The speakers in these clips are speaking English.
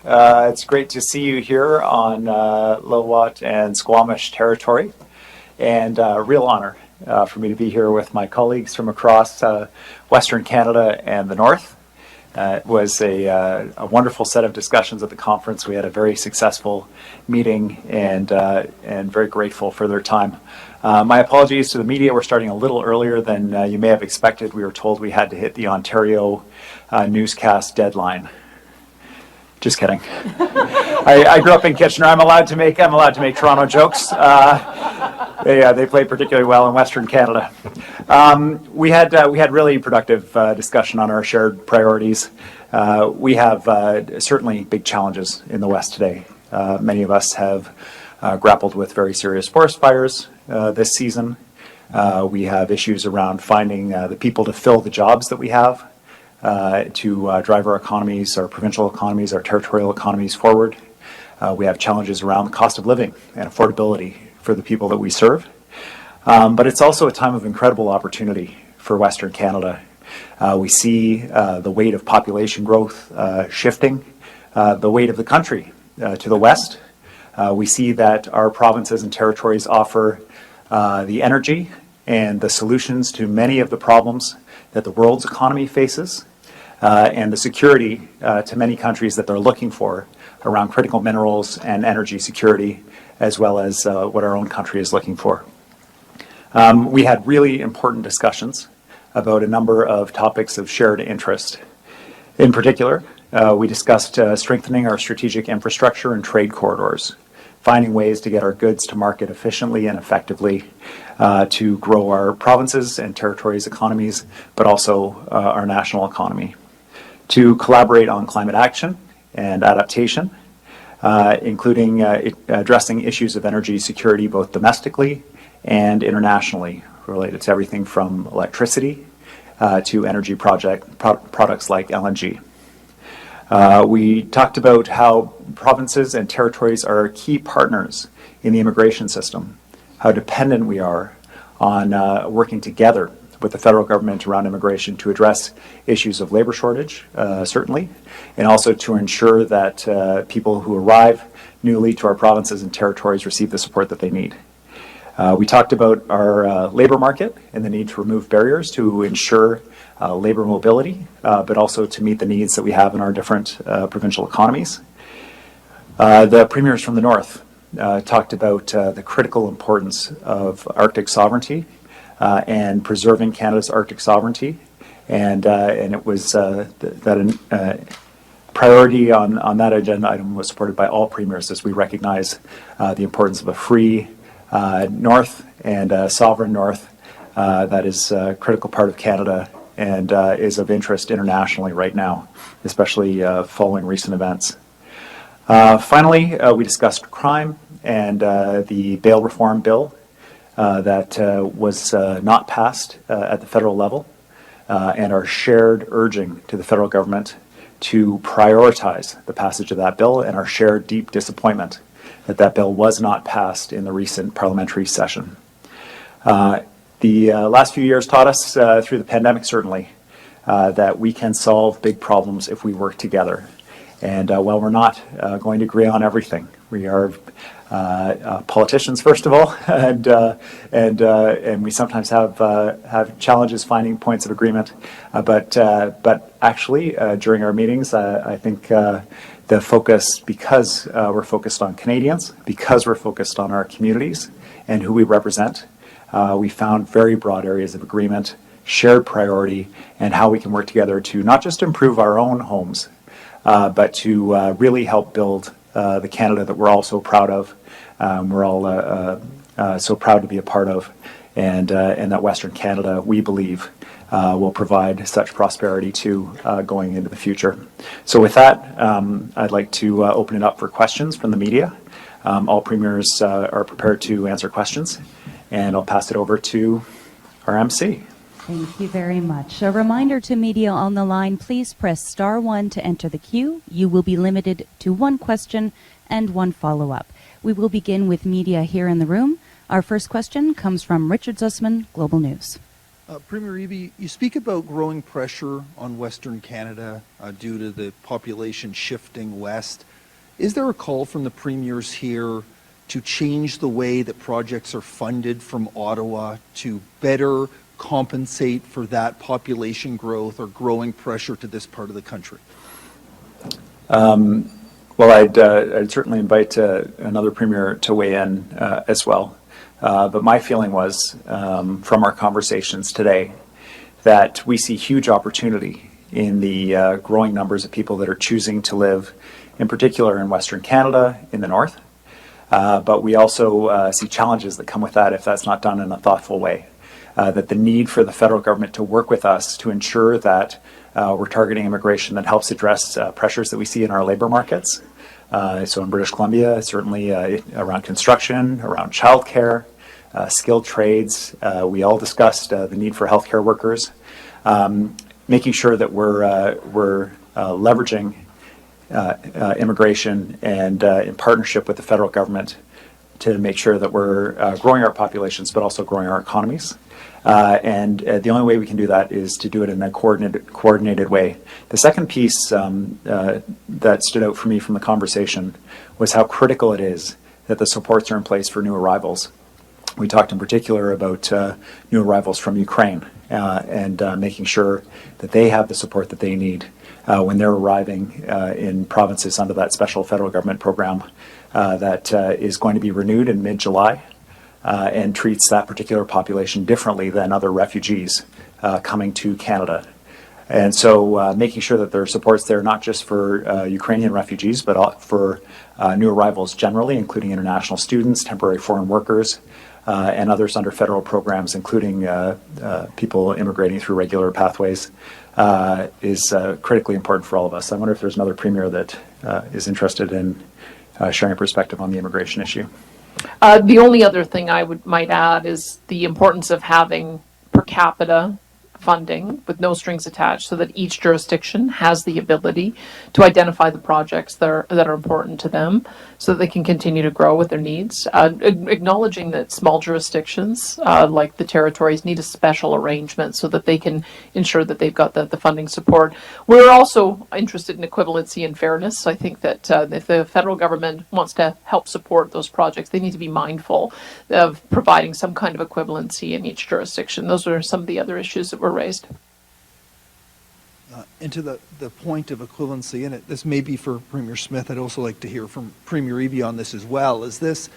It's great to see you here on Lil'wat and Squamish territory, and a real honor for me to be here with my colleagues from across Western Canada and the North. It was a wonderful set of discussions at the conference. We had a very successful meeting and very grateful for their time. My apologies to the media. We're starting a little earlier than you may have expected. We were told we had to hit the Ontario newscast deadline. Just kidding. I grew up in Kitchener. I'm allowed to make Toronto jokes. They play particularly well in Western Canada. We had really productive discussion on our shared priorities. We have certainly big challenges in the West today. Many of us have grappled with very serious forest fires this season. We have issues around finding the people to fill the jobs that we have, to drive our economies, our provincial economies, our territorial economies forward. We have challenges around the cost of living and affordability for the people that we serve. But it's also a time of incredible opportunity for Western Canada. We see the weight of population growth shifting, the weight of the country to the west. We see that our provinces and territories offer the energy and the solutions to many of the problems that the world's economy faces, and the security to many countries that they're looking for around critical minerals and energy security, as well as what our own country is looking for. We had really important discussions about a number of topics of shared interest. In particular, we discussed strengthening our strategic infrastructure and trade corridors, finding ways to get our goods to market efficiently and effectively, to grow our provinces and territories' economies, but also our national economy. To collaborate on climate action and adaptation, including addressing issues of energy security both domestically and internationally, related to everything from electricity to energy products like LNG. We talked about how provinces and territories are key partners in the immigration system, how dependent we are on working together with the federal government around immigration to address issues of labor shortage, certainly, and also to ensure that people who arrive newly to our provinces and territories receive the support that they need. We talked about our labor market and the need to remove barriers to ensure labor mobility, but also to meet the needs that we have in our different provincial economies. The premiers from the North talked about the critical importance of Arctic sovereignty and preserving Canada's Arctic sovereignty, and it was that priority on that agenda item was supported by all premiers, as we recognize the importance of a free North and a sovereign North that is a critical part of Canada and is of interest internationally right now, especially following recent events. Finally, we discussed crime and the bail reform bill that was not passed at the federal level, and our shared urging to the federal government to prioritize the passage of that bill, and our shared deep disappointment that that bill was not passed in the recent parliamentary session. The last few years taught us, through the pandemic certainly, that we can solve big problems if we work together. And while we're not going to agree on everything, we are politicians, first of all, and we sometimes have challenges finding points of agreement. But actually, during our meetings, I think the focus, because we're focused on Canadians, because we're focused on our communities and who we represent, we found very broad areas of agreement, shared priority, and how we can work together to not just improve our own homes, but to really help build the Canada that we're all so proud of. We're all so proud to be a part of, and that Western Canada, we believe, will provide such prosperity to going into the future. So with that, I'd like to open it up for questions from the media. All premiers are prepared to answer questions, and I'll pass it over to our MC. Thank you very much. A reminder to media on the line, please press *1 to enter the queue. You will be limited to one question and one follow-up. We will begin with media here in the room. Our first question comes from Richard Zussman, Global News. Premier Eby, you speak about growing pressure on Western Canada due to the population shifting west. Is there a call from the premiers here to change the way that projects are funded from Ottawa to better compensate for that population growth or growing pressure to this part of the country? Well, I'd certainly invite another premier to weigh in as well. But my feeling was, from our conversations today, that we see huge opportunity in the growing numbers of people that are choosing to live, in particular in Western Canada, in the north. But we also see challenges that come with that if that's not done in a thoughtful way. That the need for the federal government to work with us to ensure that we're targeting immigration that helps address pressures that we see in our labor markets. So in British Columbia, certainly around construction, around childcare, skilled trades. We all discussed the need for healthcare workers, making sure that we're leveraging immigration and in partnership with the federal government to make sure that we're growing our populations, but also growing our economies. And the only way we can do that is to do it in a coordinated way. The second piece that stood out for me from the conversation was how critical it is that the supports are in place for new arrivals. We talked in particular about new arrivals from Ukraine and making sure that they have the support that they need when they're arriving in provinces under that special federal government program that is going to be renewed in mid-July. And treats that particular population differently than other refugees coming to Canada. And so making sure that there are supports there, not just for Ukrainian refugees, but for new arrivals generally, including international students, temporary foreign workers, and others under federal programs, including people immigrating through regular pathways, is critically important for all of us. I wonder if there's another premier that is interested in sharing a perspective on the immigration issue. The only other thing I might add is the importance of having per capita funding with no strings attached, so that each jurisdiction has the ability to identify the projects that are important to them, so that they can continue to grow with their needs. Acknowledging that small jurisdictions like the territories need a special arrangement so that they can ensure that they've got the funding support. We're also interested in equivalency and fairness. I think that if the federal government wants to help support those projects, they need to be mindful of providing some kind of equivalency in each jurisdiction. Those are some of the other issues that were raised. And to the point of equivalency, and this may be for Premier Smith, I'd also like to hear from Premier Eby on this as well. Is this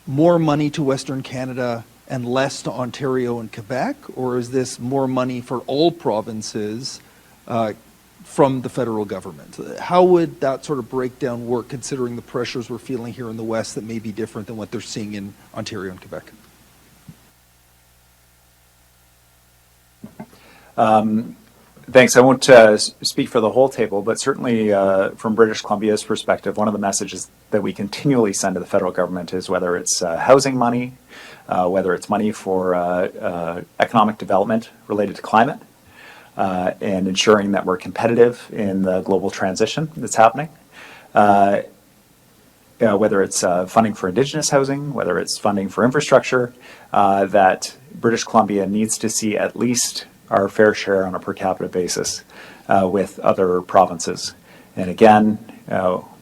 more money to Western Canada and less to Ontario and Quebec, or is this more money for all provinces from the federal government? How would that sort of breakdown work, considering the pressures we're feeling here in the West that may be different than what they're seeing in Ontario and Quebec? Thanks. I won't speak for the whole table, but certainly from British Columbia's perspective, one of the messages that we continually send to the federal government is whether it's housing money, whether it's money for economic development related to climate, and ensuring that we're competitive in the global transition that's happening. Whether it's funding for Indigenous housing, whether it's funding for infrastructure, that British Columbia needs to see at least our fair share on a per capita basis with other provinces. And again,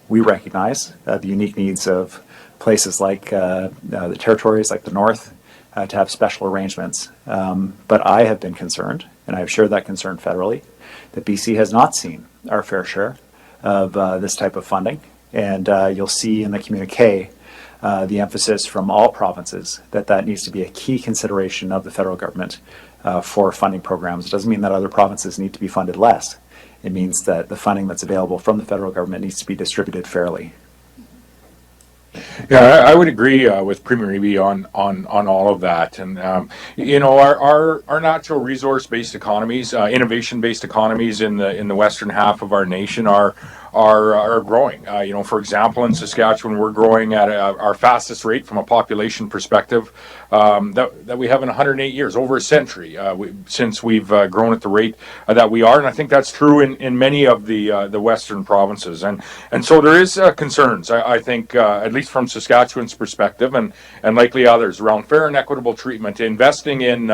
we recognize the unique needs of places like the territories, like the North, to have special arrangements. But I have been concerned, and I have shared that concern federally, that BC has not seen our fair share of this type of funding. And you'll see in the communique the emphasis from all provinces that needs to be a key consideration of the federal government for funding programs. It doesn't mean that other provinces need to be funded less. It means that the funding that's available from the federal government needs to be distributed fairly. Yeah, I would agree with Premier Eby on all of that. And our natural resource-based economies, innovation-based economies in the western half of our nation are growing. For example, in Saskatchewan, we're growing at our fastest rate from a population perspective that we have in 108 years, over a century, since we've grown at the rate that we are. And I think that's true in many of the western provinces. And so there is concerns, I think, at least from Saskatchewan's perspective, and likely others, around fair and equitable treatment, investing in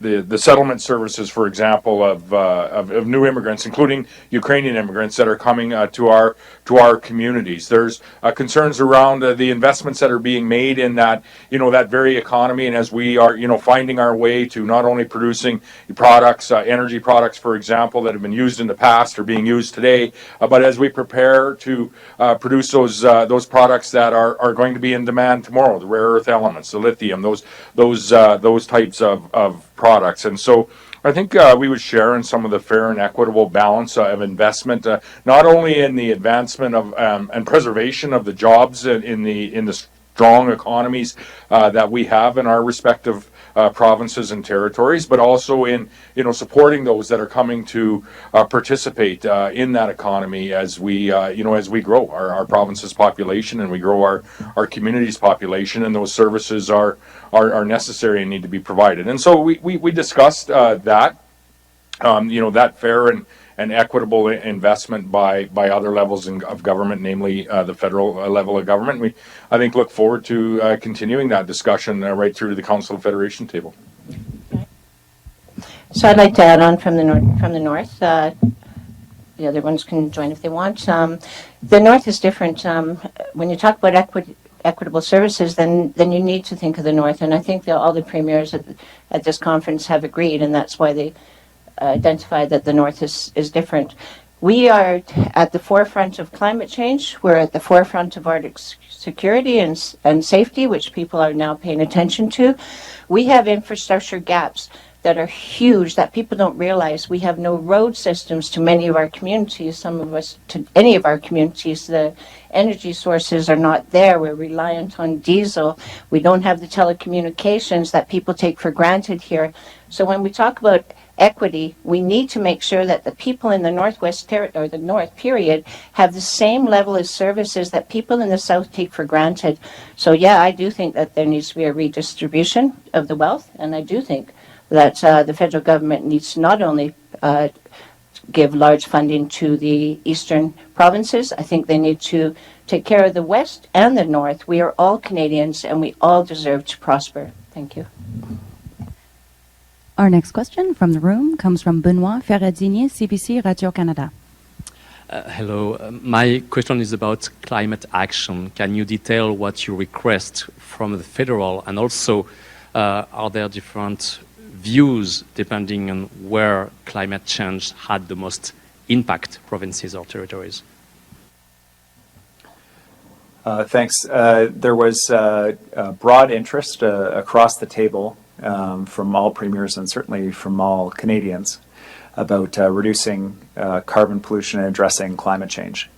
the settlement services, for example, of new immigrants, including Ukrainian immigrants that are coming to our communities. There's concerns around the investments that are being made in that that very economy, and as we are finding our way to not only producing products, energy products, for example, that have been used in the past or being used today, but as we prepare to produce those products that are going to be in demand tomorrow, the rare earth elements, the lithium, those types of products. And so I think we would share in some of the fair and equitable balance of investment, not only in the advancement of and preservation of the jobs in the strong economies that we have in our respective provinces and territories, but also in supporting those that are coming to participate in that economy as we grow our province's population and we grow our community's population, and those services are necessary and need to be provided. And so we discussed that fair and equitable investment by other levels of government, namely the federal level of government. We, I think, look forward to continuing that discussion right through to the Council of Federation table. So I'd like to add on from the north. The other ones can join if they want. The north is different. When you talk about equitable services, then you need to think of the north, and I think that all the premiers at this conference have agreed, and that's why they identified that the north is different. We are at the forefront of climate change. We're at the forefront of Arctic security and safety, which people are now paying attention to. We have infrastructure gaps that are huge that people don't realize. We have no road systems to many of our communities. Some of us to any of our communities. The energy sources are not there. We're reliant on diesel. We don't have the telecommunications that people take for granted here. So when we talk about equity, we need to make sure that the people in the Northwest Territory, or the North period, have the same level of services that people in the South take for granted. So yeah, I do think that there needs to be a redistribution of the wealth, and I do think that the federal government needs to not only give large funding to the eastern provinces, I think they need to take care of the West and the North. We are all Canadians, and we all deserve to prosper. Thank you. Our next question from the room comes from Benoit Ferradini, CBC Radio-Canada. Hello. My question is about climate action. Can you detail what you request from the federal, and also are there different views depending on where climate change had the most impact, provinces or territories? Thanks. There was broad interest across the table from all premiers and certainly from all Canadians about reducing carbon pollution and addressing climate change.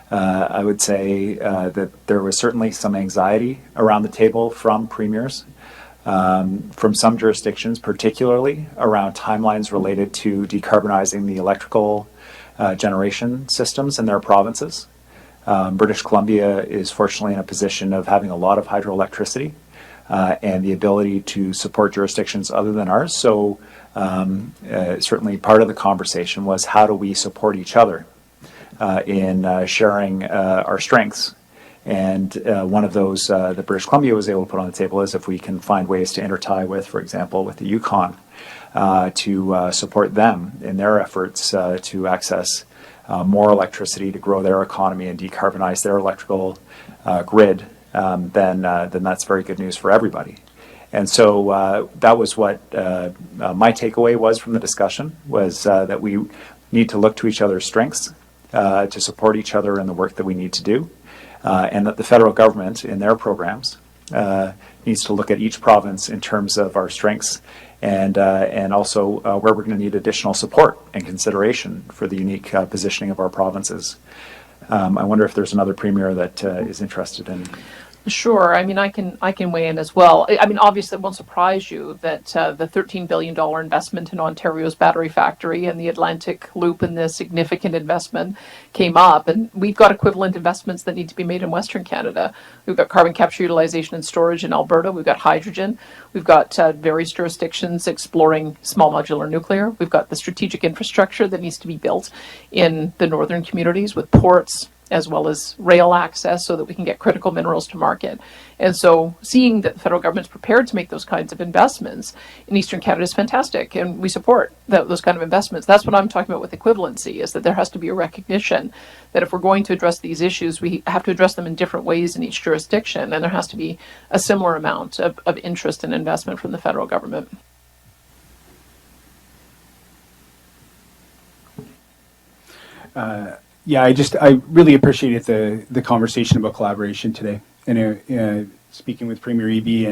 I would say that there was certainly some anxiety around the table from premiers, from some jurisdictions, particularly around timelines related to decarbonizing the electrical generation systems in their provinces. British Columbia is fortunately in a position of having a lot of hydroelectricity and the ability to support jurisdictions other than ours. So certainly part of the conversation was how do we support each other in sharing our strengths. And one of those that British Columbia was able to put on the table is if we can find ways to intertie with, for example, with the Yukon to support them in their efforts to access more electricity to grow their economy and decarbonize their electrical grid, then that's very good news for everybody. And so that was what my takeaway was from the discussion, was that we need to look to each other's strengths to support each other in the work that we need to do, and that the federal government in their programs needs to look at each province in terms of our strengths and also where we're going to need additional support and consideration for the unique positioning of our provinces. I wonder if there's another premier that is interested in. Sure. I mean, I can weigh in as well. I mean, obviously, it won't surprise you that the $13 billion investment in Ontario's battery factory and the Atlantic Loop and the significant investment came up. And we've got equivalent investments that need to be made in Western Canada. We've got carbon capture, utilization, and storage in Alberta. We've got hydrogen. We've got various jurisdictions exploring small modular nuclear. We've got the strategic infrastructure that needs to be built in the northern communities with ports, as well as rail access so that we can get critical minerals to market. And so seeing that the federal government's prepared to make those kinds of investments in Eastern Canada is fantastic, and we support those kind of investments. That's what I'm talking about with equivalency, is that there has to be a recognition that if we're going to address these issues, we have to address them in different ways in each jurisdiction, and there has to be a similar amount of interest and investment from the federal government. Yeah, I really appreciated the conversation about collaboration today, and speaking with Premier Eby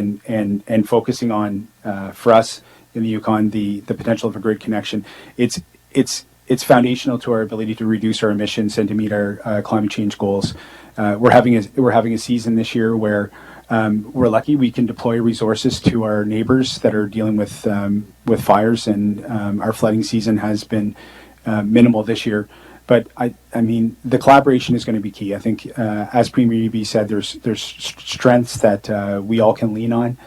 and focusing on for us in the Yukon the potential of a grid connection. It's foundational to our ability to reduce our emissions and to meet our climate change goals. We're having a season this year where we're lucky we can deploy resources to our neighbors that are dealing with fires, and our flooding season has been minimal this year. But I mean, the collaboration is going to be key. I think, as Premier Eby said, there's strengths that we all can lean on.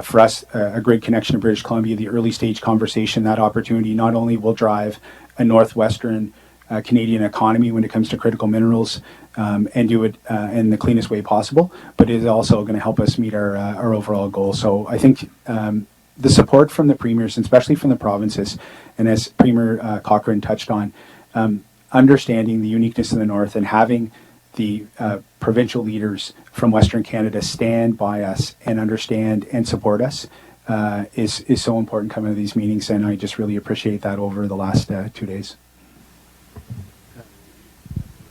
For us, a grid connection to British Columbia, the early stage conversation, that opportunity not only will drive a northwestern Canadian economy when it comes to critical minerals and do it in the cleanest way possible, but it is also going to help us meet our overall goals. So I think the support from the premiers, and especially from the provinces, and as Premier Cochrane touched on, understanding the uniqueness of the North and having the provincial leaders from Western Canada stand by us and understand and support us is so important coming to these meetings, and I just really appreciate that over the last 2 days.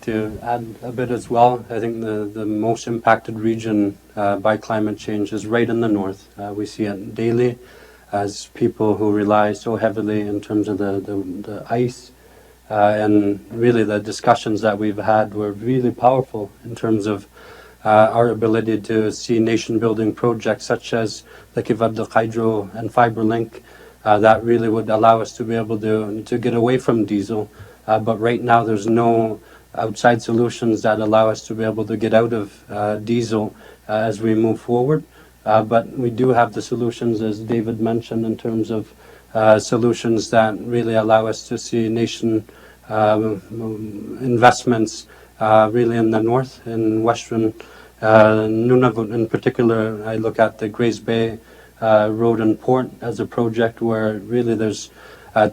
To add a bit as well, I think the most impacted region by climate change is right in the north. We see it daily as people who rely so heavily in terms of the ice. And really the discussions that we've had were really powerful in terms of our ability to see nation-building projects such as the Akeeagok Hydro and Fiber Link that really would allow us to be able to get away from diesel. But right now there's no outside solutions that allow us to be able to get out of diesel as we move forward. But we do have the solutions, as David mentioned, in terms of solutions that really allow us to see nation investments really in the north, in western Nunavut in particular. I look at the Grays Bay Road and Port as a project where really there's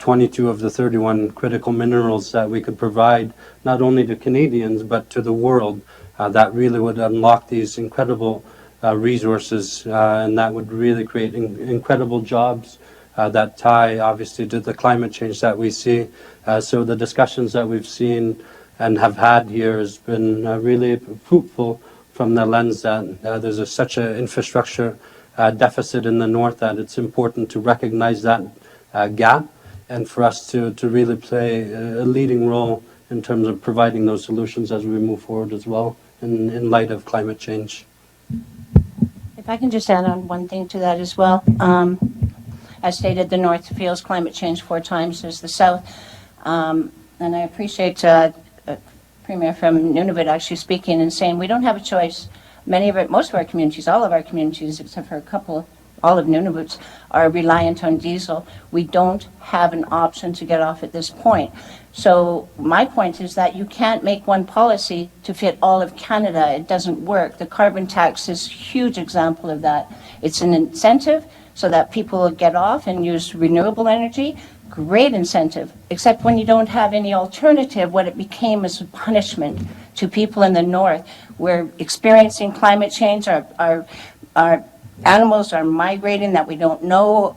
22 of the 31 critical minerals that we could provide not only to Canadians but to the world that really would unlock these incredible resources and that would really create incredible jobs that tie obviously to the climate change that we see. So the discussions that we've seen and have had here has been really fruitful from the lens that there's such an infrastructure deficit in the north that it's important to recognize that gap and for us to really play a leading role in terms of providing those solutions as we move forward as well in light of climate change. If I can just add on one thing to that as well. As stated, the North feels climate change 4 times as the South. And I appreciate Premier from Nunavut actually speaking and saying we don't have a choice. Most of our communities, all of our communities, except for a couple, all of Nunavut's, are reliant on diesel. We don't have an option to get off at this point. So my point is that you can't make one policy to fit all of Canada. It doesn't work. The carbon tax is a huge example of that. It's an incentive so that people will get off and use renewable energy. Great incentive, except when you don't have any alternative, what it became is a punishment to people in the north. We're experiencing climate change. Our animals are migrating that we don't know.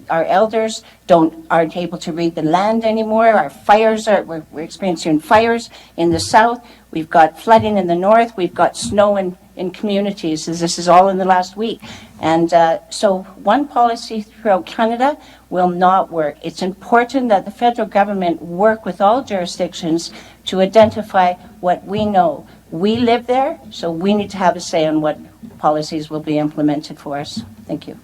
Our elders aren't able to read the land anymore. Our fires we're experiencing fires in the south. We've got flooding in the north. We've got snow in communities. This is all in the last week. And so one policy throughout Canada will not work. It's important that the federal government work with all jurisdictions to identify what we know. We live there, so we need to have a say on what policies will be implemented for us. Thank you.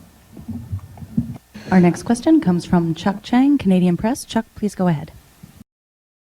Our next question comes from Chuck Chang, Canadian Press. Chuck, please go ahead.